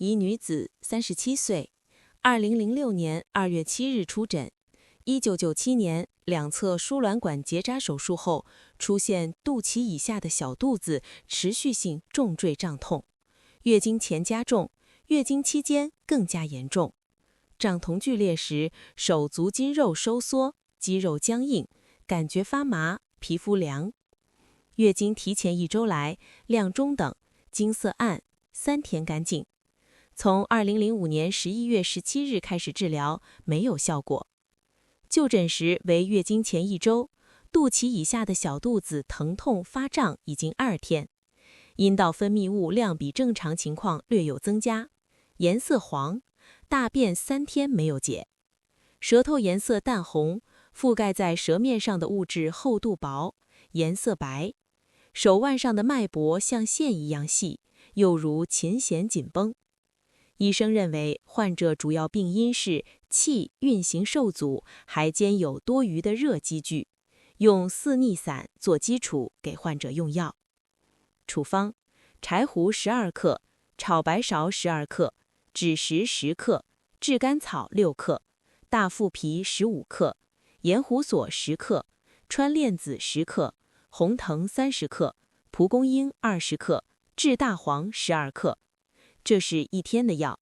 一女子，37岁，2006年2月7日出诊。1997年两侧输卵管结扎手术后，出现肚脐以下的小肚子持续性重坠胀痛，月经前加重，月经期间更加严重。胀痛剧烈时，手足筋肉收缩，肌肉僵硬，感觉发麻，皮肤凉。月经提前1周来，量中等，经色暗，3天干净。从2005年11月17日开始治疗，没有效果。就诊时为月经前1周，肚脐以下的小肚子疼痛发胀已经2天，阴道分泌物量比正常情况略有增加，颜色黄，大便3天没有解，舌头颜色淡红，覆盖在舌面上的物质厚度薄，颜色白，手腕上的脉搏像线一样细，又如琴弦紧绷。医生认为患者主要病因是气运行受阻，还兼有多余的热积聚，用四逆散做基础给患者用药。处方：柴胡12克，炒白芍12克，枳实10克，炙甘草6克，大附皮15克，盐胡索10克，川链子10克，红藤30克，蒲公英20克，炙大黄12克。这是1天的药，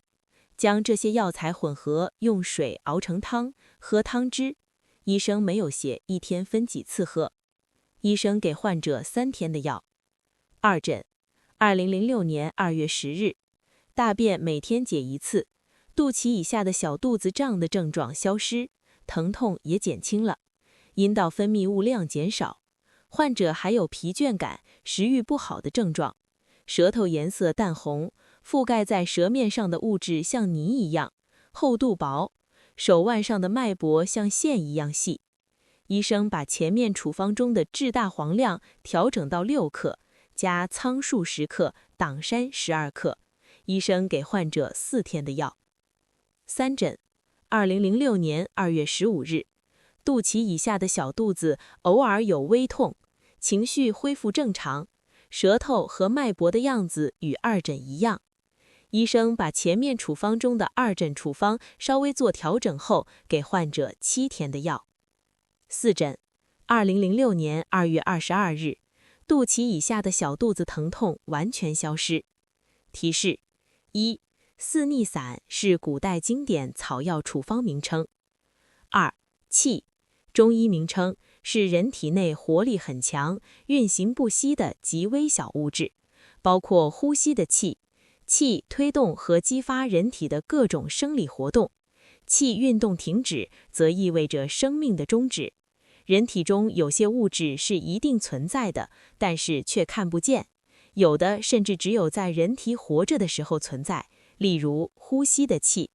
将这些药材混合，用水熬成汤，喝汤汁。医生没有写1天分几次喝。医生给患者3天的药。二诊：2006年2月10日，大便每天解1次，肚脐以下的小肚子胀的症状消失，疼痛也减轻了，阴道分泌物量减少，患者还有疲倦感、食欲不好的症状，舌头颜色淡红，覆盖在舌面上的物质像泥一样，厚度薄，手腕上的脉搏像线一样细。医生把前面处方中的炙大黄量调整到6克，加苍术10克，党参12克。医生给患者4天的药。三诊：2006年2月15日，肚脐以下的小肚子偶尔有微痛，情绪恢复正常，舌头和脉搏的样子与二诊一样。医生把前面处方中的二诊处方稍微做调整后，给患者7天的药。四诊：2006年2月22日，肚脐以下的小肚子疼痛完全消失。提示：一、四逆散是古代经典草药处方名称。二、气，中医名称，是人体内活力很强、运行不息的极微小物质，包括呼吸的气。气推动和激发人体的各种生理活动，气运动停止，则意味着生命的终止。人体中有些物质是一定存在的，但是却看不见，有的甚至只有在人体活着的时候存在，例如呼吸的气。